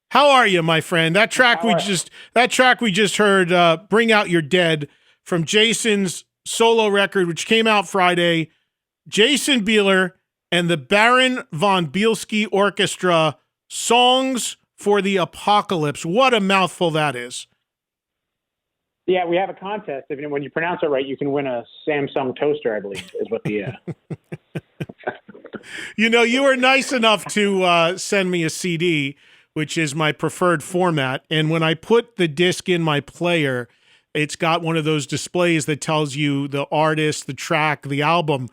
How are you, my friend? That track we just heard, "Bring Out Your Dead" from Jason's solo record, which came out Friday. Jason Bieler and the Baron von Bielski Orchestra, "Songs for the Apocalypse." What a mouthful that is. Yeah, we have a contest. When you pronounce it right, you can win a Samsung toaster, I believe, is what the... You were nice enough to send me a CD, which is my preferred format. And when I put the disc in my player, it's got one of those displays that tells you the artist, the track, the album.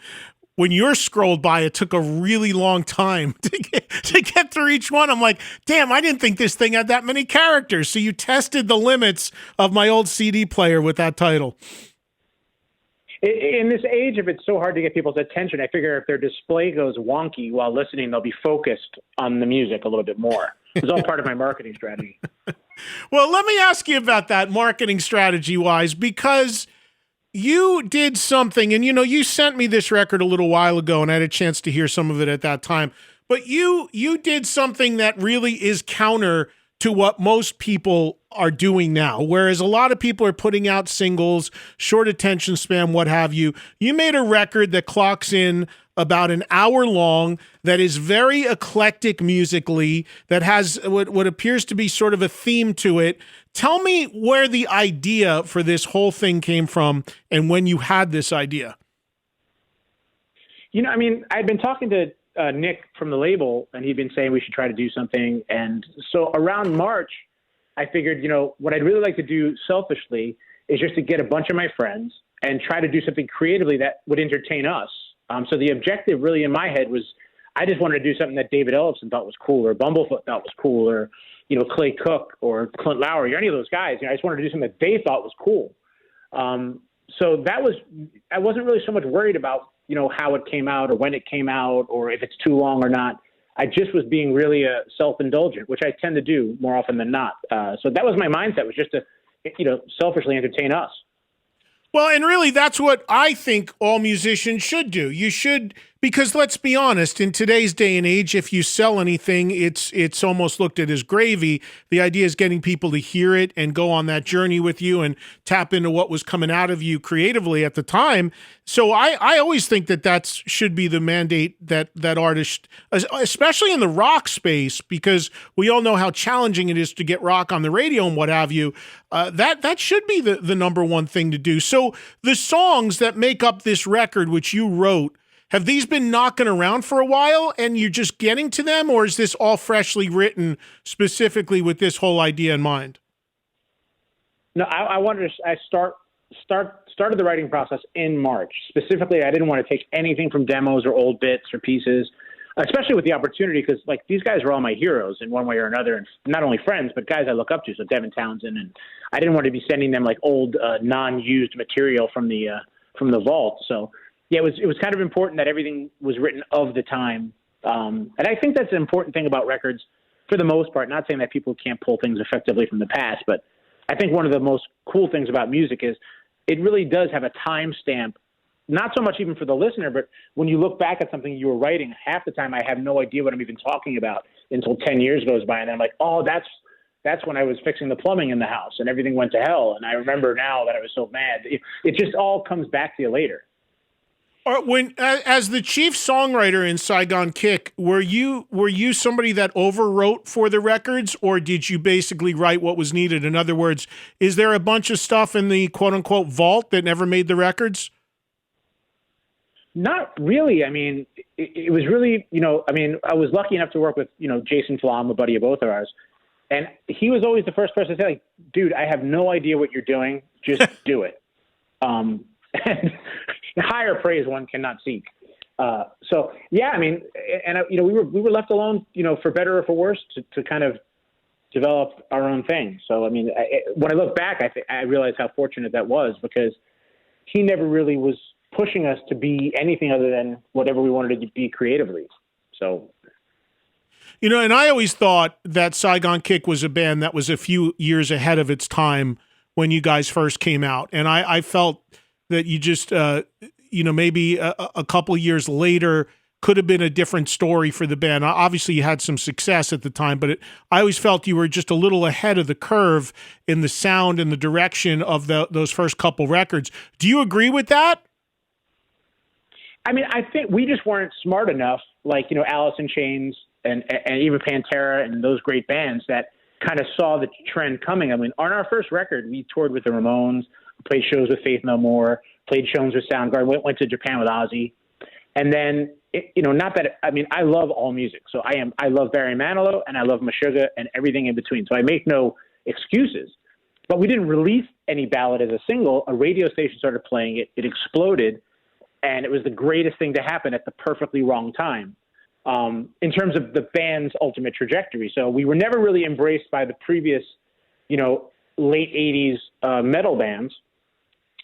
When you're scrolled by, it took a really long time to get through each one. I'm like, damn, I didn't think this thing had that many characters. So you tested the limits of my old CD player with that title. In this age of it's so hard to get people's attention, I figure if their display goes wonky while listening, they'll be focused on the music a little bit more. It's all part of my marketing strategy. Well, let me ask you about that marketing strategy-wise, because you did something, and you sent me this record a little while ago, and I had a chance to hear some of it at that time. But you did something that really is counter to what most people are doing now. Whereas a lot of people are putting out singles, short attention span, what have you. You made a record that clocks in about an hour long, that is very eclectic musically, that has what appears to be sort of a theme to it. Tell me where the idea for this whole thing came from and when you had this idea. I'd been talking to Nick from the label, and he'd been saying we should try to do something. And so around March, I figured, what I'd really like to do selfishly is just to get a bunch of my friends and try to do something creatively that would entertain us. So the objective really in my head was, I just wanted to do something that David Ellefson thought was cool, or Bumblefoot thought was cool, or, Clay Cook or Clint Lowry or any of those guys. I just wanted to do something that they thought was cool. So I wasn't really so much worried about, how it came out or when it came out or if it's too long or not. I just was being really self-indulgent, which I tend to do more often than not. So that was my mindset, was just to, selfishly entertain us. Well, and really that's what I think all musicians should do. You should, because let's be honest, in today's day and age, if you sell anything, it's almost looked at as gravy. The idea is getting people to hear it and go on that journey with you and tap into what was coming out of you creatively at the time. So I always think that should be the mandate that artists, especially in the rock space, because we all know how challenging it is to get rock on the radio and what have you. That should be the number one thing to do. So the songs that make up this record, which you wrote, have these been knocking around for a while and you're just getting to them, or is this all freshly written specifically with this whole idea in mind? No, I wanted to started the writing process in March. Specifically, I didn't want to take anything from demos or old bits or pieces, especially with the opportunity, because these guys are all my heroes in one way or another, and not only friends, but guys I look up to. So Devin Townsend, and I didn't want to be sending them old non-used material from the vault. So yeah, it was kind of important that everything was written of the time. And I think that's an important thing about records for the most part. Not saying that people can't pull things effectively from the past, but I think one of the most cool things about music is it really does have a timestamp. Not so much even for the listener, but when you look back at something you were writing, half the time I have no idea what I'm even talking about until 10 years goes by. And then I'm like, oh, that's when I was fixing the plumbing in the house and everything went to hell. And I remember now that I was so mad. It just all comes back to you later. As the chief songwriter in Saigon Kick, were you somebody that overwrote for the records, or did you basically write what was needed? In other words, is there a bunch of stuff in the quote unquote vault that never made the records? Not really. I mean, it was really, I was lucky enough to work with, Jason Flom, a buddy of both of ours. And he was always the first person to say, dude, I have no idea what you're doing. Just do it. And higher praise one cannot seek. So yeah, and we were left alone, for better or for worse, to kind of develop our own thing. So, when I look back, I realize how fortunate that was, because he never really was pushing us to be anything other than whatever we wanted to be creatively. So, and I always thought that Saigon Kick was a band that was a few years ahead of its time when you guys first came out. And I felt that you just, maybe a couple years later could have been a different story for the band. Obviously, you had some success at the time, but I always felt you were just a little ahead of the curve in the sound and the direction of those first couple records. Do you agree with that? I mean, I think we just weren't smart enough, like, Alice in Chains and even Pantera and those great bands that kind of saw the trend coming. I mean, on our first record, we toured with the Ramones, played shows with Faith No More, played shows with Soundgarden, went to Japan with Ozzy. And then, I love all music. So I love Barry Manilow and I love Meshuggah and everything in between. So I make no excuses. But we didn't release any ballad as a single. A radio station started playing it. It exploded. And it was the greatest thing to happen at the perfectly wrong time in terms of the band's ultimate trajectory. So we were never really embraced by the previous, late 80s metal bands.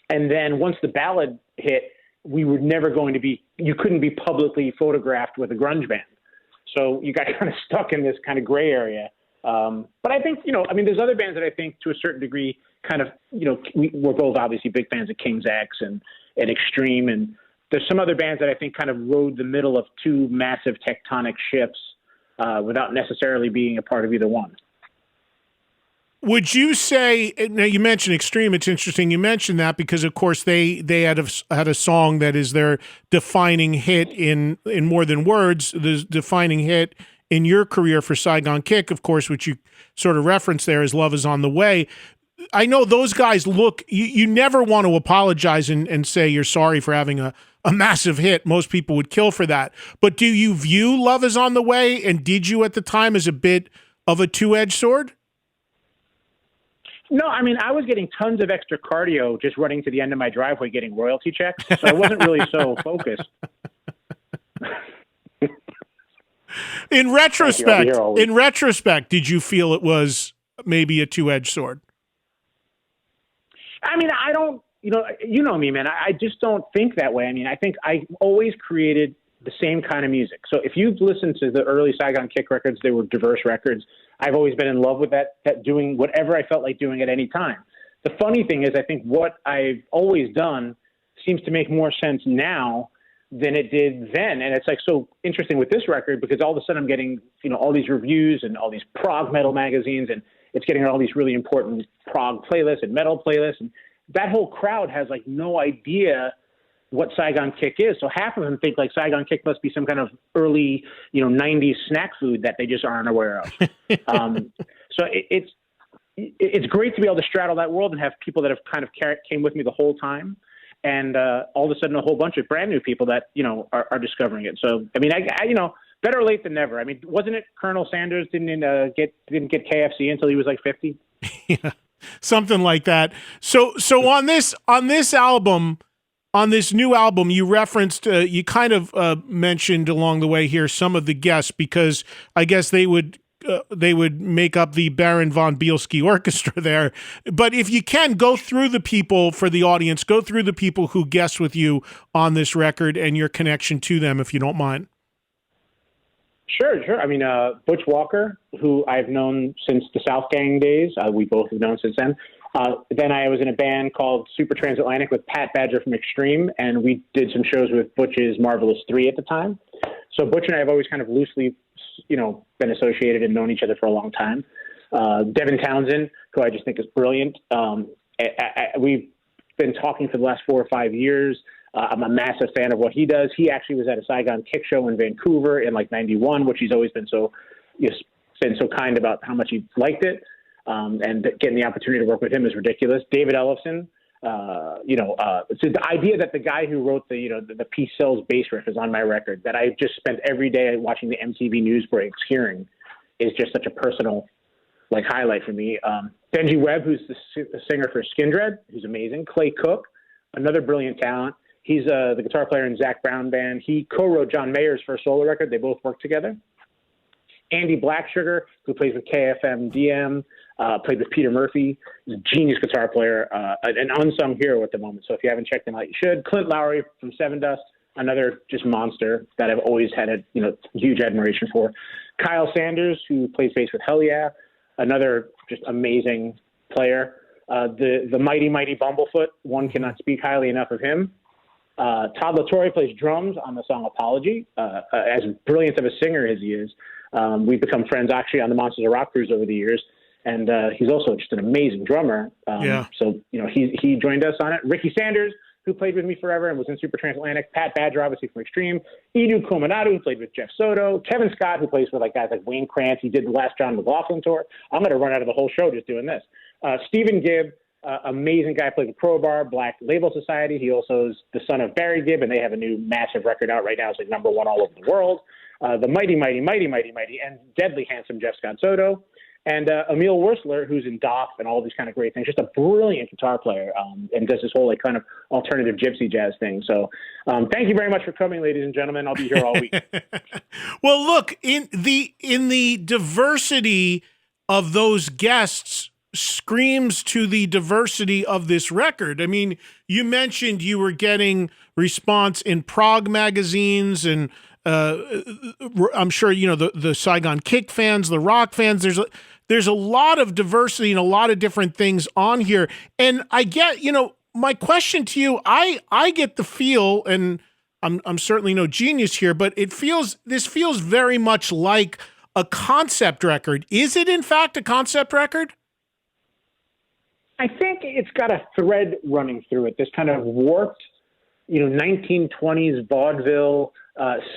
And then once the ballad hit, we were never going to be, you couldn't be publicly photographed with a grunge band. So you got kind of stuck in this kind of gray area. But I think, there's other bands that I think to a certain degree kind of, we're both obviously big fans of King's X and Extreme. And there's some other bands that I think kind of rode the middle of two massive tectonic shifts without necessarily being a part of either one. Would you say, now you mentioned Extreme, it's interesting you mentioned that because of course they had a song that is their defining hit in more than words, the defining hit in your career for Saigon Kick, of course, which you sort of referenced there as Love Is on the Way. I know those guys you never want to apologize and say you're sorry for having a massive hit. Most people would kill for that. But do you view Love Is on the Way, and did you at the time, as a bit of a two-edged sword? No, I was getting tons of extra cardio just running to the end of my driveway getting royalty checks, so I wasn't really so focused. In retrospect, did you feel it was maybe a two-edged sword? I don't, you know me, man. I just don't think that way. I think I always created the same kind of music. So if you've listened to the early Saigon Kick records, they were diverse records. I've always been in love with that doing whatever I felt like doing at any time. The funny thing is, I think what I've always done seems to make more sense now than it did then. And it's like so interesting with this record because all of a sudden I'm getting, all these reviews and all these prog metal magazines, and it's getting all these really important prog playlists and metal playlists. And that whole crowd has like no idea what Saigon Kick is. So half of them think like Saigon Kick must be some kind of early, 90s snack food that they just aren't aware of. So it's great to be able to straddle that world and have people that have kind of came with me the whole time. And all of a sudden a whole bunch of brand new people that, are discovering it. So, I better late than never. Wasn't it Colonel Sanders didn't get KFC until he was like 50? Yeah, something like that. So on this album, on this new album, you referenced, you kind of mentioned along the way here some of the guests because I guess they would make up the Baron von Bielski Orchestra there. But if you can, go through the people for the audience, go through the people who guest with you on this record and your connection to them, if you don't mind. Sure. Butch Walker, who I've known since the South Gang days. We both have known since then. Then I was in a band called Super Transatlantic with Pat Badger from Extreme, and we did some shows with Butch's Marvelous 3 at the time. So Butch and I have always kind of loosely, been associated and known each other for a long time. Devin Townsend, who I just think is brilliant. We've been talking for the last 4 or 5 years. I'm a massive fan of what he does. He actually was at a Saigon Kick show in Vancouver in like 91, which he's always been so kind about how much he liked it. And getting the opportunity to work with him is ridiculous. David Ellefson, so the idea that the guy who wrote the Peace Sells bass riff is on my record that I just spent every day watching the MTV news breaks hearing is just such a personal highlight for me. Benji Webb, who's the singer for Skindred, who's amazing. Clay Cook, another brilliant talent. He's the guitar player in Zach Brown Band. He co-wrote John Mayer's first solo record. They both worked together. Andy Blacksugar, who plays with KFM DM, played with Peter Murphy. He's a genius guitar player, an unsung hero at the moment. So if you haven't checked him out, you should. Clint Lowry from Seven Dust, another just monster that I've always had a huge admiration for. Kyle Sanders, who plays bass with Hell Yeah, another just amazing player. The mighty Bumblefoot, one cannot speak highly enough of him. Todd LaTorre plays drums on the song Apology. As brilliant of a singer as he is, we've become friends actually on the Monsters of Rock cruise over the years. And he's also just an amazing drummer. So, he joined us on it. Ricky Sanders, who played with me forever and was in Super Transatlantic. Pat Badger, obviously from Extreme. Edu Kominatu, who played with Jeff Soto. Kevin Scott, who plays with guys like Wayne Krantz. He did the last John McLaughlin tour. I'm going to run out of the whole show just doing this. Stephen Gibb, amazing guy, played with Crowbar, Black Label Society. He also is the son of Barry Gibb, and they have a new massive record out right now. It's like #1 all over the world. The mighty, and deadly handsome Jeff Scott Soto. And Emil Wursler, who's in Doff and all these kind of great things, just a brilliant guitar player, and does this whole kind of alternative gypsy jazz thing. So thank you very much for coming, ladies and gentlemen. I'll be here all week. Well, look, in the diversity of those guests screams to the diversity of this record. I mean, you mentioned you were getting response in prog magazines, and I'm sure the Saigon Kick fans, the rock fans. There's a lot of diversity and a lot of different things on here. And I get, my question to you, I get the feel, and I'm certainly no genius here, but this feels very much like a concept record. Is it in fact a concept record? I think it's got a thread running through it. This kind of warped, 1920s vaudeville,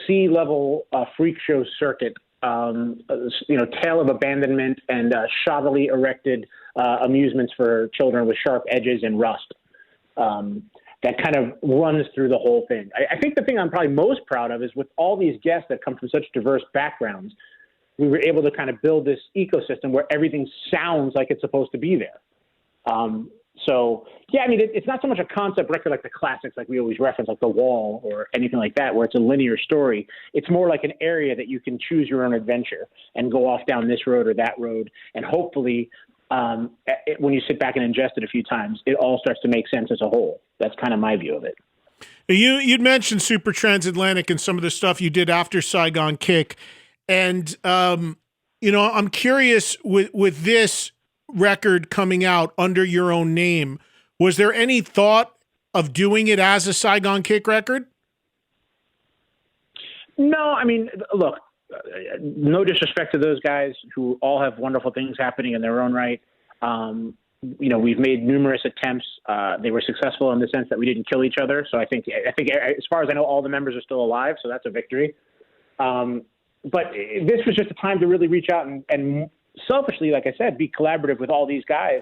sea-level freak show circuit, tale of abandonment and shoddily erected amusements for children with sharp edges and rust. That kind of runs through the whole thing. I think the thing I'm probably most proud of is with all these guests that come from such diverse backgrounds, we were able to kind of build this ecosystem where everything sounds like it's supposed to be there. It's not so much a concept record like the classics, like we always reference, like The Wall or anything like that, where it's a linear story. It's more like an area that you can choose your own adventure and go off down this road or that road. And hopefully, when you sit back and ingest it a few times, it all starts to make sense as a whole. That's kind of my view of it. You'd mentioned Super Transatlantic and some of the stuff you did after Saigon Kick. And, I'm curious with this record coming out under your own name, was there any thought of doing it as a Saigon Kick record? No, I mean, look, no disrespect to those guys who all have wonderful things happening in their own right. We've made numerous attempts. They were successful in the sense that we didn't kill each other. So I think as far as I know, all the members are still alive. So that's a victory. But this was just a time to really reach out and selfishly, like I said, be collaborative with all these guys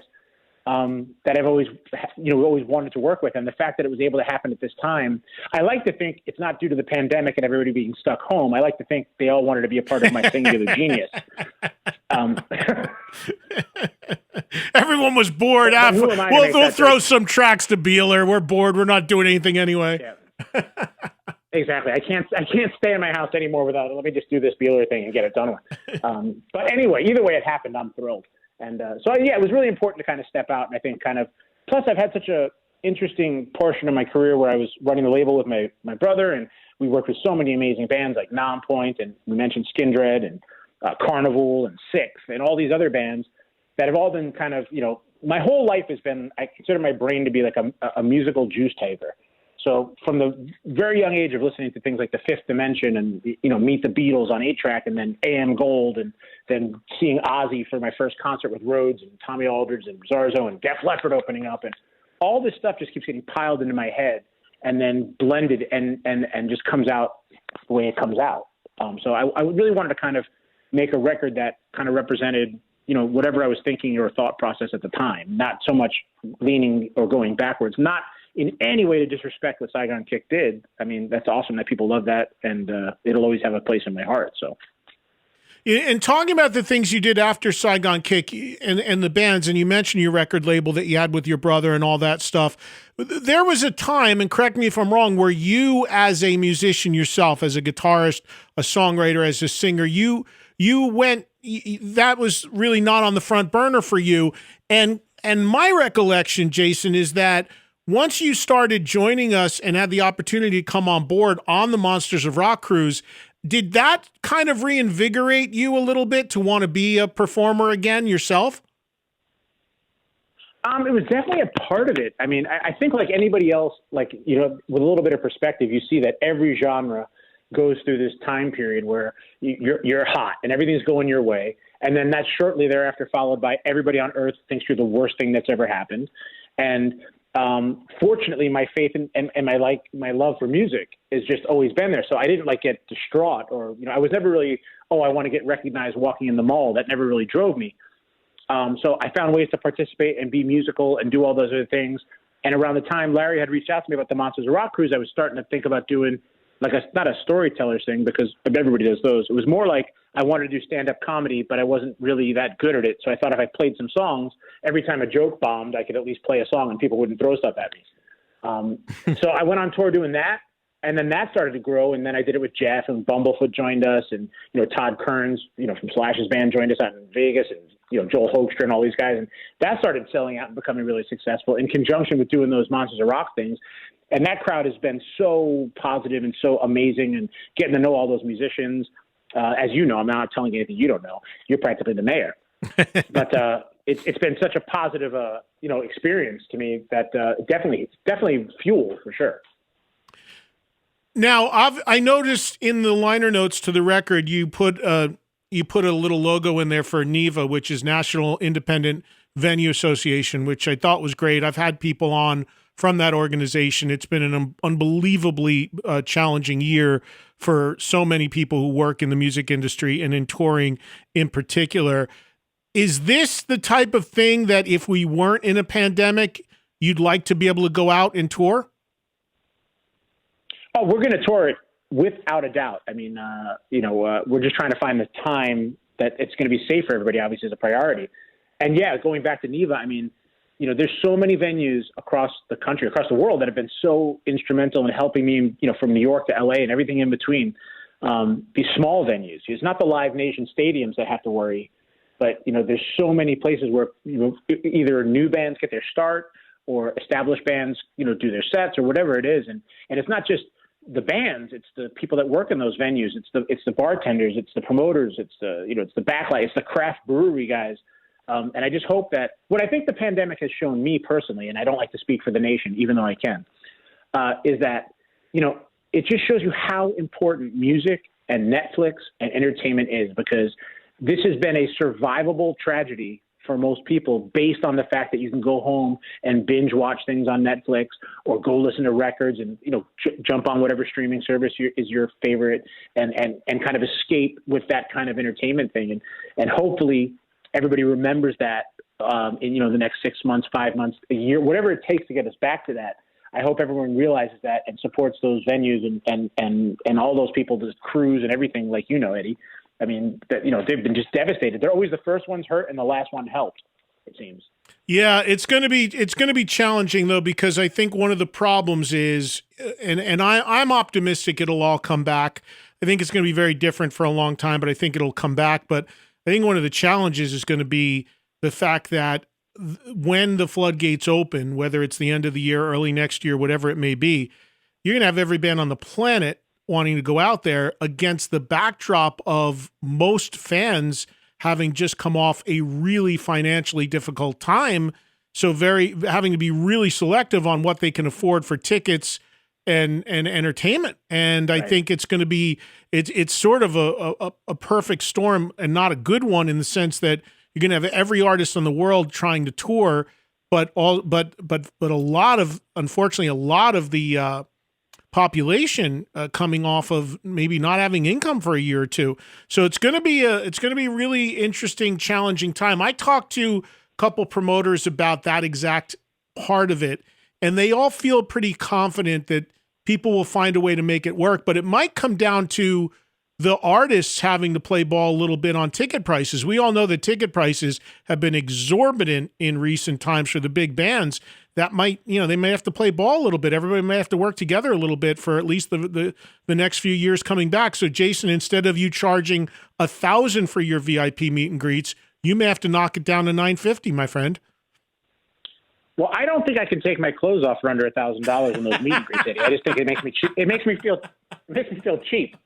that I've always wanted to work with. And the fact that it was able to happen at this time, I like to think it's not due to the pandemic and everybody being stuck home. I like to think they all wanted to be a part of my singular genius. Everyone was bored. We'll throw some tracks to Bieler. We're bored. We're not doing anything anyway. Yeah. Exactly. I can't stay in my house anymore without it. Let me just do this Bieler thing and get it done with. But anyway, either way it happened, I'm thrilled. And it was really important to kind of step out. And I think plus I've had such a interesting portion of my career where I was running the label with my brother, and we worked with so many amazing bands like Nonpoint, and we mentioned Skindred and Carnival and Six and all these other bands that have all been kind of, my whole life has been, I consider my brain to be like a musical juice taker. So from the very young age of listening to things like The Fifth Dimension and, Meet the Beatles on 8-track, and then AM Gold, and then seeing Ozzy for my first concert with Rhodes and Tommy Aldridge and Zarzo and Def Leppard opening up, and all this stuff just keeps getting piled into my head and then blended and just comes out the way it comes out. So I really wanted to kind of make a record that kind of represented, whatever I was thinking or thought process at the time, not so much leaning or going backwards, not in any way to disrespect what Saigon Kick did. I mean, that's awesome that people love that, and it'll always have a place in my heart. So, and talking about the things you did after Saigon Kick and the bands, and you mentioned your record label that you had with your brother and all that stuff, there was a time, and correct me if I'm wrong, where you as a musician yourself, as a guitarist, a songwriter, as a singer, you went, that was really not on the front burner for you. And my recollection, Jason, is that once you started joining us and had the opportunity to come on board on the Monsters of Rock cruise, did that kind of reinvigorate you a little bit to want to be a performer again yourself? It was definitely a part of it. I mean, I think like anybody else, like, you know, with a little bit of perspective, you see that every genre goes through this time period where you're hot and everything's going your way. And then that's shortly thereafter followed by everybody on earth thinks you're the worst thing that's ever happened. And fortunately, my faith and my love for music has just always been there. So I didn't like get distraught or, you know, I was never really, I want to get recognized walking in the mall. That never really drove me. So I found ways to participate and be musical and do all those other things. And around the time Larry had reached out to me about the Monsters of Rock cruise, I was starting to think about doing like not a storyteller thing because everybody does those. It was more like I wanted to do stand-up comedy, but I wasn't really that good at it. So I thought if I played some songs, every time a joke bombed, I could at least play a song and people wouldn't throw stuff at me. So I went on tour doing that. And then that started to grow, and then I did it with Jeff, and Bumblefoot joined us, and, you know, Todd Kearns, you know, from Slash's band joined us out in Vegas, and, you know, Joel Hoekstra and all these guys. And that started selling out and becoming really successful in conjunction with doing those Monsters of Rock things. And that crowd has been so positive and so amazing, and getting to know all those musicians. As you know, I'm not telling you anything you don't know. You're practically the mayor. But it's been such a positive, you know, experience to me that definitely fuel for sure. Now, I noticed in the liner notes to the record, you put a little logo in there for NIVA, which is National Independent Venue Association, which I thought was great. I've had people on from that organization. It's been an unbelievably challenging year for so many people who work in the music industry and in touring in particular. Is this the type of thing that if we weren't in a pandemic, you'd like to be able to go out and tour? Oh, we're going to tour it without a doubt. I mean, you know, we're just trying to find the time that it's going to be safe for everybody, obviously, is a priority. And yeah, going back to NIVA, I mean, you know, there's so many venues across the country, across the world that have been so instrumental in helping me, you know, from New York to LA and everything in between. These small venues. It's not the Live Nation stadiums that have to worry, but, you know, there's so many places where, you know, either new bands get their start or established bands, you know, do their sets or whatever it is. And it's not just the bands, it's the people that work in those venues. It's the bartenders, it's the promoters, it's the, you know, it's the backlight, it's the craft brewery guys. And I just hope that what I think the pandemic has shown me personally, and I don't like to speak for the nation, even though I can, is that, you know, it just shows you how important music and Netflix and entertainment is, because this has been a survivable tragedy for most people based on the fact that you can go home and binge watch things on Netflix or go listen to records and, you know, jump on whatever streaming service is your favorite and kind of escape with that kind of entertainment thing. And hopefully everybody remembers that in, you know, the next 6 months, 5 months, a year, whatever it takes to get us back to that. I hope everyone realizes that and supports those venues and all those people, the crews and everything, like, you know, Eddie. I mean, that, you know, they've been just devastated. They're always the first ones hurt and the last one helped, it seems. Yeah, it's going to be challenging though, because I think one of the problems is, and I'm optimistic it'll all come back. I think it's going to be very different for a long time, but I think it'll come back. But I think one of the challenges is going to be the fact that when the floodgates open, whether it's the end of the year, early next year, whatever it may be, you're going to have every band on the planet wanting to go out there against the backdrop of most fans having just come off a really financially difficult time. So having to be really selective on what they can afford for tickets and entertainment. And I think it's going to be, it's sort of a perfect storm and not a good one, in the sense that you're going to have every artist in the world trying to tour, but unfortunately, a lot of the population coming off of maybe not having income for a year or two. So it's going to be a really interesting, challenging time. I talked to a couple promoters about that exact part of it, and they all feel pretty confident that people will find a way to make it work, but it might come down to the artists having to play ball a little bit on ticket prices. We all know that ticket prices have been exorbitant in recent times for the big bands. That might, you know, they may have to play ball a little bit. Everybody may have to work together a little bit for at least the next few years coming back. So Jason, instead of you charging $1,000 for your VIP meet and greets, you may have to knock it down to $950, my friend. Well, I don't think I can take my clothes off for under $1,000 in those meet and greets, Eddie. I just think it makes me cheap. It makes me feel cheap.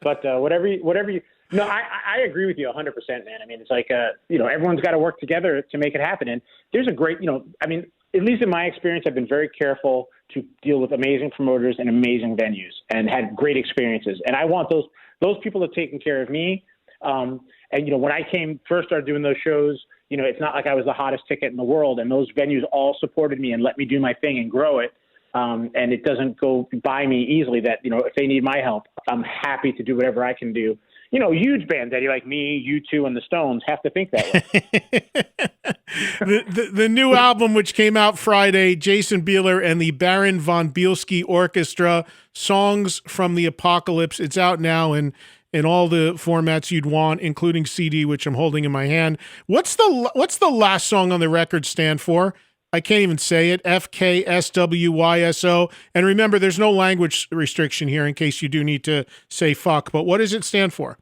But whatever you, No, I agree with you 100%, man. I mean, it's like, everyone's got to work together to make it happen. And there's a great, I mean, at least in my experience, I've been very careful to deal with amazing promoters and amazing venues and had great experiences. And I want those people to have taken care of me. And, when I first started doing those shows, it's not like I was the hottest ticket in the world. And those venues all supported me and let me do my thing and grow it. And it doesn't go by me easily that, if they need my help, I'm happy to do whatever I can do. Huge bands, Eddie, like me, U2, and the Stones have to think that way. the new album, which came out Friday, Jason Bieler and the Baron von Bielski Orchestra, Songs from the Apocalypse. It's out now in all the formats you'd want, including CD, which I'm holding in my hand. What's the last song on the record stand for? I can't even say it. FKSWYSO. And remember, there's no language restriction here in case you do need to say fuck. But what does it stand for?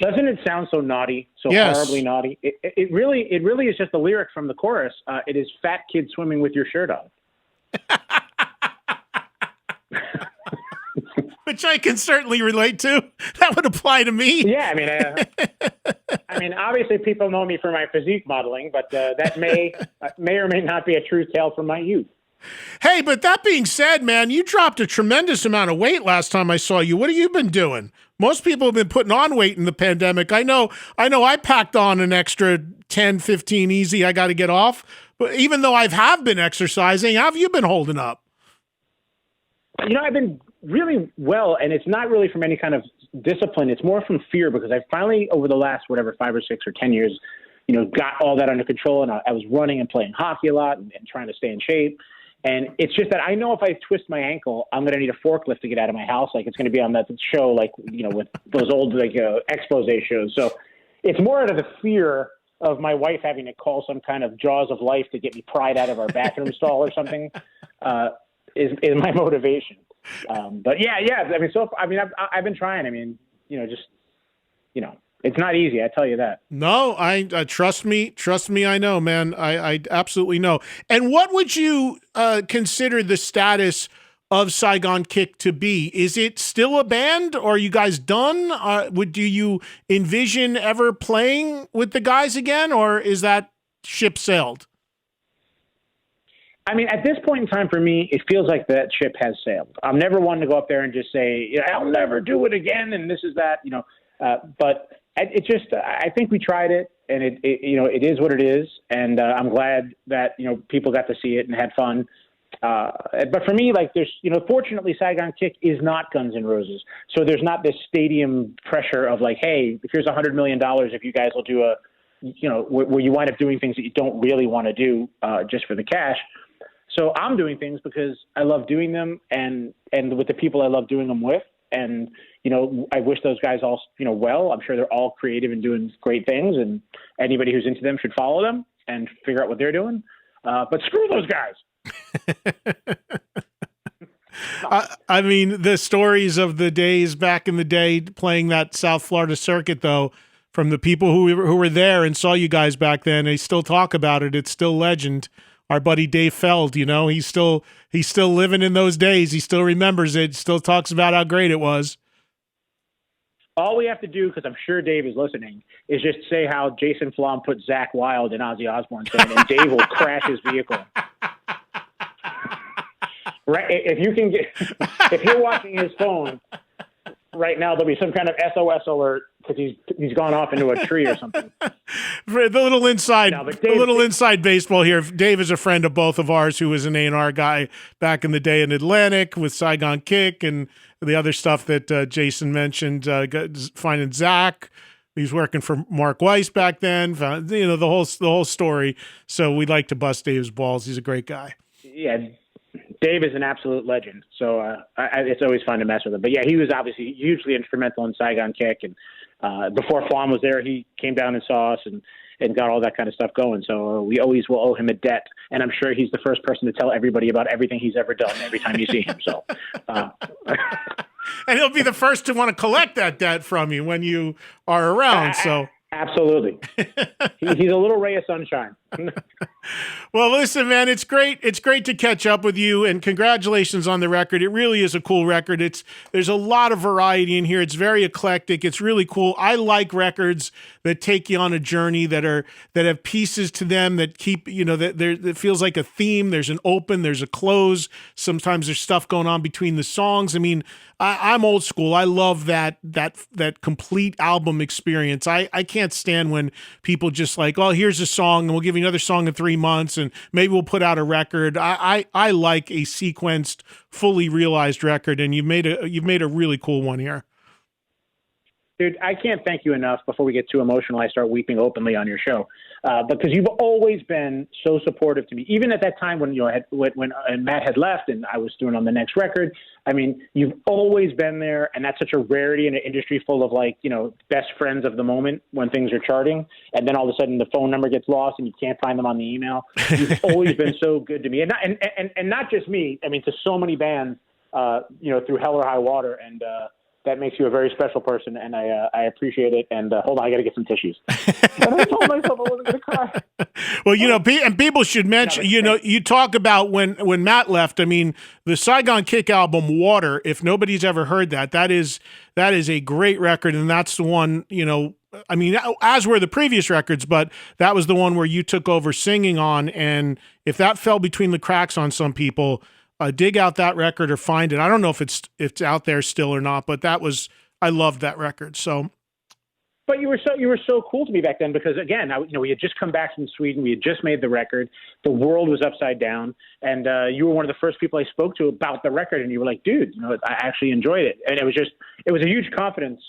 Doesn't it sound so naughty, Yes. Horribly naughty? It really is just the lyric from the chorus. It is fat kid swimming with your shirt on. Which I can certainly relate to. That would apply to me. Yeah, I mean, obviously people know me for my physique modeling, but that may or may not be a true tale from my youth. Hey, but that being said, man, you dropped a tremendous amount of weight last time I saw you. What have you been doing? Most people have been putting on weight in the pandemic. I know I packed on an extra 10, 15 easy. I got to get off. But even though I have been exercising, how have you been holding up? I've been really well, and it's not really from any kind of discipline. It's more from fear because I finally, over the last, 5 or 6 or 10 years, got all that under control. And I was running and playing hockey a lot and trying to stay in shape. And it's just that I know if I twist my ankle, I'm going to need a forklift to get out of my house. Like it's going to be on that show, like, with those old, expose shows. So it's more out of the fear of my wife having to call some kind of jaws of life to get me pried out of our bathroom stall or something, is my motivation. But yeah. I've been trying. It's not easy. I tell you that. No, I trust me. I know, man. I absolutely know. And what would you consider the status of Saigon Kick to be? Is it still a band, or are you guys done? Do you envision ever playing with the guys again, or is that ship sailed? I mean, at this point in time, for me, it feels like that ship has sailed. I'm never one to go up there and just say, I'll never do it again, and this is that, but it just, I think we tried it, and it is what it is, and I'm glad that, people got to see it and had fun. But for me, like, there's, fortunately, Saigon Kick is not Guns N' Roses, so there's not this stadium pressure of like, hey, here's $100 million if you guys will do a, where you wind up doing things that you don't really want to do just for the cash. So I'm doing things because I love doing them and with the people I love doing them with. And, I wish those guys all, well. I'm sure they're all creative and doing great things, and anybody who's into them should follow them and figure out what they're doing. But screw those guys. I mean, the stories of the days back in the day playing that South Florida circuit, though, from the people who were there and saw you guys back then, they still talk about it. It's still legend. Our buddy Dave Feld, he's still living in those days. He still remembers it. Still talks about how great it was. All we have to do, because I'm sure Dave is listening, is just say how Jason Flom put Zakk Wylde in Ozzy Osbourne's band, and Dave will crash his vehicle. Right? If you're watching his phone right now, there'll be some kind of SOS alert because he's gone off into a tree or something. The little inside baseball here. Dave is a friend of both of ours, who was an A&R guy back in the day in Atlantic with Saigon Kick and the other stuff that Jason mentioned, finding Zakk. He's working for Mark Weiss back then. The whole story. So we'd like to bust Dave's balls. He's a great guy. Yeah. Dave is an absolute legend, so it's always fun to mess with him. But yeah, he was obviously hugely instrumental in Saigon Kick, and before Flom was there, he came down and saw us and got all that kind of stuff going. So we always will owe him a debt, and I'm sure he's the first person to tell everybody about everything he's ever done every time you see him. So, and he'll be the first to want to collect that debt from you when you are around. So Absolutely. He's a little ray of sunshine. Well, listen, man, it's great. It's great to catch up with you, and congratulations on the record. It really is a cool record. There's a lot of variety in here. It's very eclectic. It's really cool. I like records that take you on a journey, that have pieces to them, that keep, that feels like a theme. There's an open, there's a close. Sometimes there's stuff going on between the songs. I mean, I'm old school. I love that complete album experience. I can't stand when people just like, oh, here's a song and we'll give you another song in 3 months and maybe we'll put out a record. I like a sequenced, fully realized record, and you've made a really cool one here. Dude, I can't thank you enough. Before we get too emotional, I start weeping openly on your show, because you've always been so supportive to me. Even at that time when when Matt had left and I was doing on the next record. I mean, you've always been there, and that's such a rarity in an industry full of best friends of the moment when things are charting, and then all of a sudden the phone number gets lost and you can't find them on the email. You've always been so good to me, and not just me. I mean, to so many bands, through hell or high water, and that makes you a very special person, and I appreciate it. And hold on, I got to get some tissues. And I told myself I wasn't going to cry. Well, and people should mention, you talk about when Matt left. I mean, the Saigon Kick album, Water. If nobody's ever heard that is a great record, and that's the one. I mean, as were the previous records, but that was the one where you took over singing on. And if that fell between the cracks on some people, dig out that record or find it. I don't know if it's out there still or not, but I loved that record. So, but you were so cool to me back then, because again, we had just come back from Sweden. We had just made the record. The world was upside down, and you were one of the first people I spoke to about the record. And you were like, dude, I actually enjoyed it, and it was a huge confidence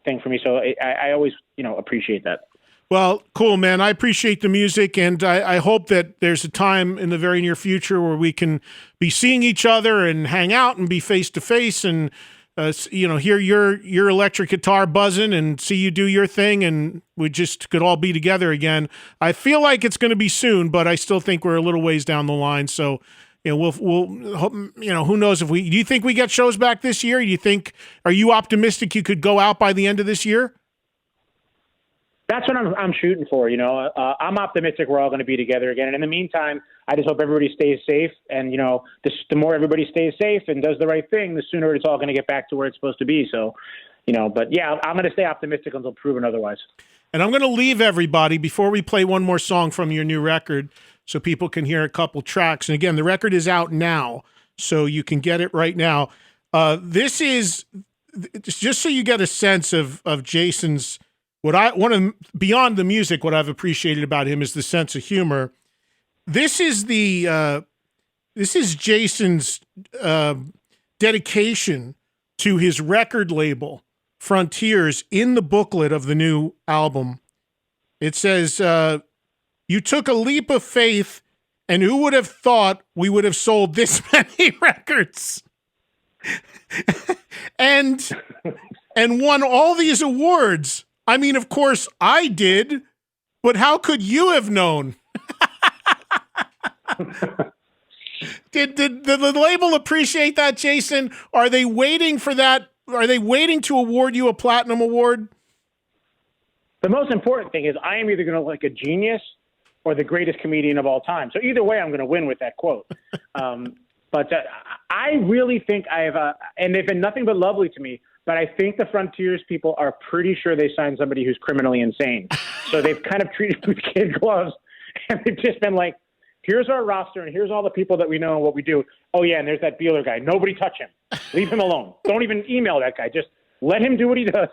thing for me. So I always appreciate that. Well, cool, man. I appreciate the music, and I hope that there's a time in the very near future where we can be seeing each other and hang out and be face to face, and hear your electric guitar buzzing and see you do your thing, and we just could all be together again. I feel like it's going to be soon, but I still think we're a little ways down the line. So, we'll who knows do you think we get shows back this year? Are you optimistic you could go out by the end of this year? That's what I'm shooting for. I'm optimistic we're all going to be together again. And in the meantime, I just hope everybody stays safe. And, the more everybody stays safe and does the right thing, the sooner it's all going to get back to where it's supposed to be. So, but yeah, I'm going to stay optimistic until proven otherwise. And I'm going to leave everybody before we play one more song from your new record so people can hear a couple tracks. And again, the record is out now, so you can get it right now. This is just so you get a sense of Jason's. What I want to, beyond the music, what I've appreciated about him is the sense of humor. This is Jason's dedication to his record label, Frontiers, in the booklet of the new album. It says, "You took a leap of faith, and who would have thought we would have sold this many records?" and won all these awards. I mean, of course I did, but how could you have known? Did the label appreciate that, Jason? Are they waiting for that? Are they waiting to award you a platinum award? The most important thing is I am either going to look like a genius or the greatest comedian of all time. So either way, I'm going to win with that quote. But I really think and they've been nothing but lovely to me. But I think the Frontiers people are pretty sure they signed somebody who's criminally insane. So they've kind of treated me with kid gloves, and they've just been like, here's our roster, and here's all the people that we know and what we do. Oh, yeah, and there's that Bieler guy. Nobody touch him. Leave him alone. Don't even email that guy. Just let him do what he does,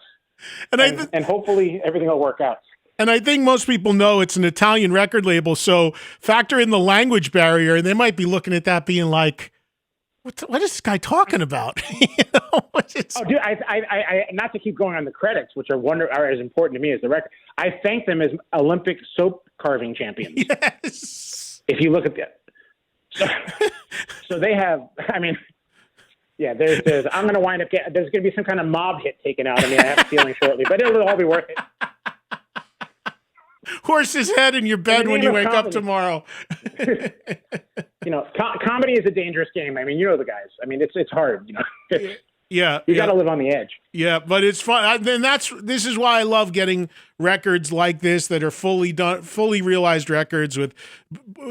and hopefully everything will work out. And I think most people know it's an Italian record label, so factor in the language barrier, and they might be looking at that being like, what is this guy talking about? Oh, dude, I not to keep going on the credits, which are as important to me as the record. I thank them as Olympic soap carving champions. Yes. If you look at that, so they have. I mean, yeah. There's. I'm going to wind up. There's going to be some kind of mob hit taken out of me. I have a feeling shortly, but it'll all be worth it. Horse's head in your bed when you wake up tomorrow. Comedy is a dangerous game. I mean, the guys. I mean, it's hard. Yeah, You got to live on the edge. Yeah, but it's fun. Then this is why I love getting records like this that are fully done, fully realized records with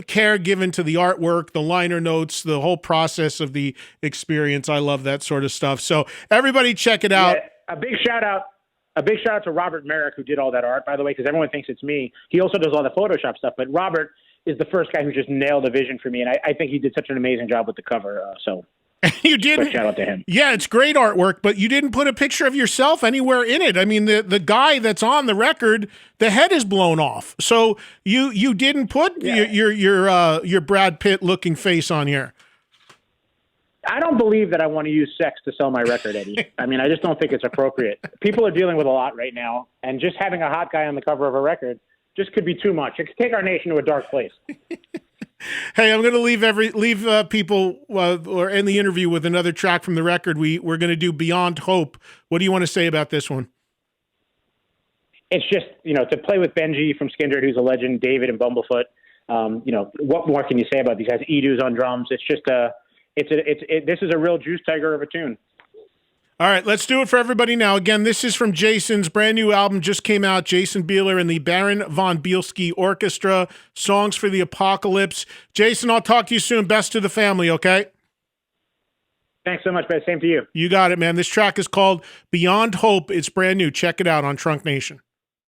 care given to the artwork, the liner notes, the whole process of the experience. I love that sort of stuff. So everybody check it out. Yeah, a big shout out to Robert Merrick, who did all that art, by the way, because everyone thinks it's me. He also does all the Photoshop stuff, but Robert is the first guy who just nailed the vision for me, and I think he did such an amazing job with the cover. So you didn't. Shout out to him. Yeah, it's great artwork, but you didn't put a picture of yourself anywhere in it. I mean, the guy that's on the record, the head is blown off. So you didn't put your Brad Pitt looking face on here. I don't believe that I want to use sex to sell my record, Eddie. I mean, I just don't think it's appropriate. People are dealing with a lot right now, and just having a hot guy on the cover of a record just could be too much. It could take our nation to a dark place. Hey, I'm going to leave people or end the interview with another track from the record. We're going to do Beyond Hope. What do you want to say about this one? It's just, to play with Benji from Skindred, who's a legend, David and Bumblefoot. What more can you say about these guys? Edu's on drums. It's just this is a real juice tiger of a tune. All right, let's do it for everybody now. Again, this is from Jason's brand new album, just came out, Jason Bieler and the Baron von Bielski Orchestra, Songs for the Apocalypse. Jason, I'll talk to you soon. Best to the family, okay? Thanks so much, Ben. Same to you. You got it, man. This track is called Beyond Hope. It's brand new. Check it out on Trunk Nation.